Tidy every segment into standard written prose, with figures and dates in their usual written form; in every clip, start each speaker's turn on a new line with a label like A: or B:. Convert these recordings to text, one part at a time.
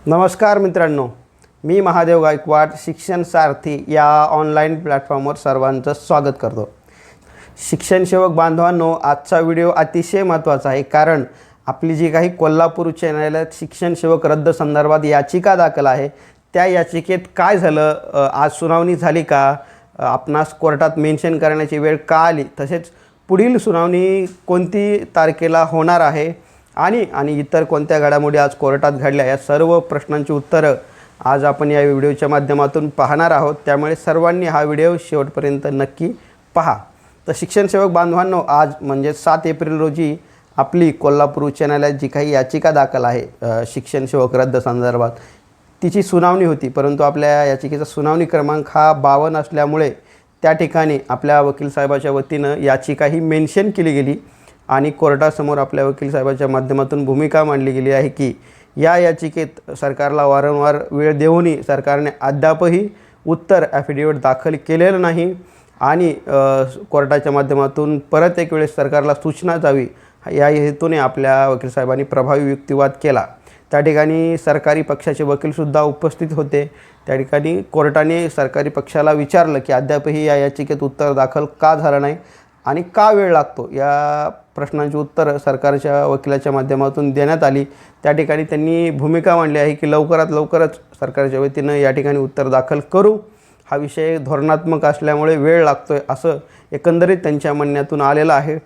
A: नमस्कार मित्रांनो, मी महादेव गायकवाड शिक्षण सारथी या ऑनलाईन प्लॅटफॉर्मवर सर्वांचं स्वागत करतो। शिक्षण सेवक बांधवांनो, आजचा व्हिडिओ अतिशय महत्त्वाचा आहे, कारण आपली जी काही कोल्हापूर उच्च न्यायालयात शिक्षण सेवक रद्द संदर्भात याचिका दाखल आहे, त्या याचिकेत काय झालं, आज सुनावणी झाली का, आपणास कोर्टात मेन्शन करण्याची वेळ का आली, तसेच पुढील सुनावणी कोणती तारखेला होणार आहे आणि इतर कोणत्या घडामोडी आज कोर्टात घडल्या, या सर्व प्रश्नांची उत्तरं आज आपण या व्हिडिओच्या माध्यमातून पाहणार आहोत। त्यामुळे सर्वांनी हा व्हिडिओ शेवटपर्यंत नक्की पहा। तर शिक्षण सेवक बांधवांनो, आज म्हणजे 7 एप्रिल रोजी आपली कोल्हापूर उच्च न्यायालयात जी काही याचिका दाखल आहे शिक्षण सेवक रद्द संदर्भात, तिची सुनावणी होती। परंतु आपल्या याचिकेचा सुनावणी क्रमांक हा 52 असल्यामुळे त्या ठिकाणी आपल्या वकील साहेबाच्या वतीनं याचिका ही मेन्शन केली गेली आणि कोर्टासमोर आपल्या वकील साहेबाच्या माध्यमातून भूमिका मांडली गेली आहे की या याचिकेत सरकारला वारंवार वेळ देऊनही सरकारने अद्यापही उत्तर ॲफिडेविट दाखल केलेलं नाही आणि कोर्टाच्या माध्यमातून परत एक वेळेस सरकारला सूचना जावी या हेतूने आपल्या वकील साहेबांनी प्रभावी युक्तिवाद केला। त्या ठिकाणी सरकारी पक्षाचे वकीलसुद्धा उपस्थित होते। त्या ठिकाणी कोर्टाने सरकारी पक्षाला विचारलं की अद्यापही या याचिकेत उत्तर दाखल का झालं नाही आणि का वेळ लागतो, या प्रश्नांची उत्तरं सरकारच्या वकिलाच्या माध्यमातून देण्यात आली। त्या ठिकाणी त्यांनी भूमिका मांडली आहे की लवकरात लवकरच सरकारच्या वतीनं या ठिकाणी उत्तर दाखल करू, हा विषय धोरणात्मक असल्यामुळे वेळ लागतो आहे, असं एकंदरीत त्यांच्या म्हणण्यातून आलेलं आहे।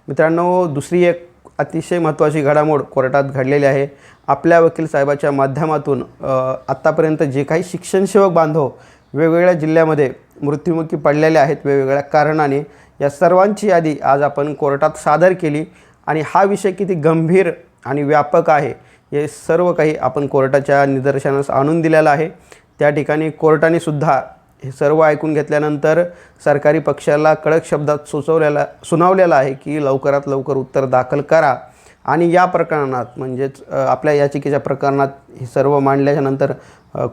A: मित्रांनो, दुसरी एक अतिशय महत्त्वाची घडामोड कोर्टात घडलेली आहे। आपल्या वकील साहेबाच्या माध्यमातून आत्तापर्यंत जे काही शिक्षण सेवक बांधव वेगवेगळ्या जिल्ह्यामध्ये मृत्युमुखी पडलेले आहेत वेगवेगळ्या कारणाने, या सर्वांची यादी आज आपण कोर्टात सादर केली आणि हा विषय किती गंभीर आणि व्यापक आहे हे सर्व काही आपण कोर्टाच्या निदर्शनास आणून दिलेलं आहे। त्या ठिकाणी कोर्टाने सुद्धा हे सर्व ऐकून घेतल्यानंतर सरकारी पक्षाला कडक शब्दात सुनावलेलं आहे की लवकरात लवकर उत्तर दाखल करा आणि या प्रकरणात म्हणजेच आपल्या याचिकेच्या प्रकरणात हे सर्व मांडल्याच्यानंतर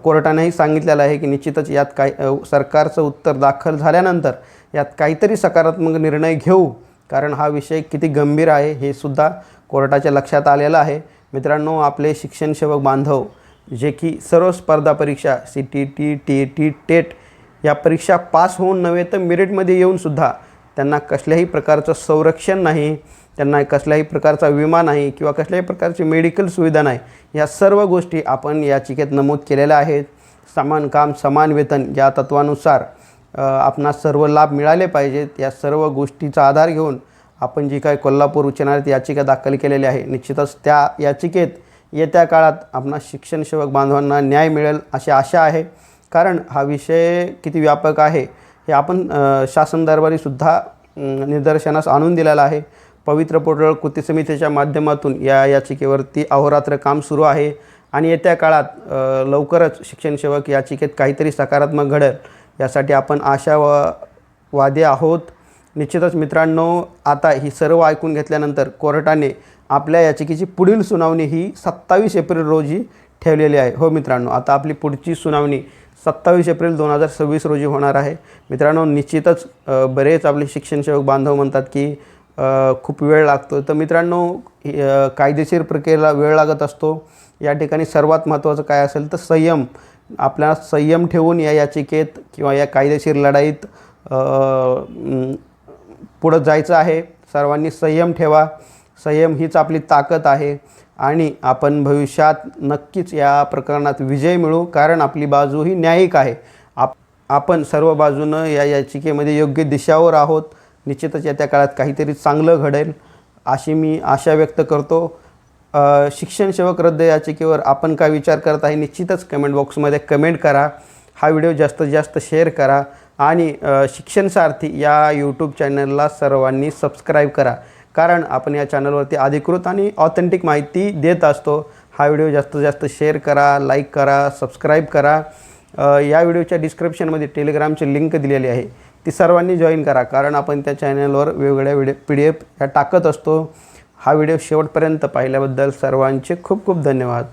A: कोर्टानेही सांगितलेलं आहे की निश्चितच यात काय सरकारचं उत्तर दाखल झाल्यानंतर यात काहीतरी सकारात्मक निर्णय घेऊ, कारण हा विषय किती गंभीर आहे हे सुद्धा कोर्टाच्या लक्षात आलेलं आहे। मित्रांनो, आपले शिक्षण सेवक बांधव जे की सर्व स्पर्धा परीक्षा CTT, TET, टेट या परीक्षा पास होऊन नव्हे तर मेरिटमध्ये येऊनसुद्धा त्यांना कसल्याही प्रकारचं संरक्षण नाही, त्यांना कसल्याही प्रकारचा विमा नाही किंवा कसल्याही प्रकारची मेडिकल सुविधा नाही, या सर्व गोष्टी आपण याचिकेत नमूद केलेल्या आहेत। समान काम समान वेतन या तत्वानुसार आपणास सर्व लाभ मिळाले पाहिजेत, या सर्व गोष्टीचा आधार घेऊन आपण जी काय कोल्हापूर उच्च न्यायालयात याचिका दाखल केलेली आहे, निश्चितच त्या याचिकेत येत्या काळात आपणास शिक्षण सेवक बांधवांना न्याय मिळेल अशी आशा आहे। कारण हा विषय किती व्यापक आहे हे आपण शासन दरबारीसुद्धा निदर्शनास आणून दिलेलं आहे। पवित्र पोर्टल कृती समितीच्या माध्यमातून या याचिकेवरती अहोरात्र काम सुरू आहे आणि येत्या काळात लवकरच शिक्षण सेवक याचिकेत काहीतरी सकारात्मक घडेल यासाठी आपण आशावादी आहोत। निश्चितच मित्रांनो, आता ही सर्व ऐकून घेतल्यानंतर कोर्टाने आपल्या याचिकेची पुढील सुनावणी ही 27 एप्रिल रोजी ठेवलेली आहे। हो मित्रांनो, आता आपली पुढची सुनावणी 27 एप्रिल 2026 रोजी होणार आहे। मित्रांनो, निश्चितच बरेच आपले शिक्षण सेवक बांधव म्हणतात की खूप वेळ लागतो, तर मित्रांनो कायदेशीर प्रक्रियेला वेळ लागत असतो। या ठिकाणी सर्वात महत्त्वाचं काय असेल तर संयम, आपल्याला संयम ठेवून या याचिकेत किंवा या कायदेशीर लढाईत पुढं जायचं आहे। सर्वांनी संयम ठेवा, संयम हीच आपली ताकद आहे आणि आपण भविष्यात नक्कीच या प्रकरणात विजय मिळू, कारण आपली बाजू ही न्यायिक आहे। आपण सर्व बाजूनं या याचिकेमध्ये योग्य दिशावर आहोत। निश्चितच येत्या काळात काहीतरी चांगलं घडेल अशी मी आशा व्यक्त करतो। शिक्षण सेवक रद्द याचिकेवर आपण काय विचार करत आहे, निश्चितच कमेंट बॉक्समध्ये कमेंट करा। हा व्हिडिओ जास्तीत जास्त शेअर करा आणि शिक्षण सारथी या यूट्यूब चॅनलला सर्वांनी सबस्क्राईब करा, कारण आपण या चॅनलवरती अधिकृत आणि ऑथेंटिक माहिती देत असतो। हा व्हिडिओ जास्तीत जास्त शेअर करा, लाईक करा, सबस्क्राईब करा। या व्हिडिओच्या डिस्क्रिप्शनमध्ये टेलिग्रामची लिंक दिलेली आहे, ती सर्वांनी जॉईन करा, कारण आपण त्या चॅनलवर वेगवेगळ्या PDF ह्या टाकत असतो। हा व्हिडिओ शेवटपर्यंत पाहिल्याबद्दल सर्वांचे खूप खूप धन्यवाद।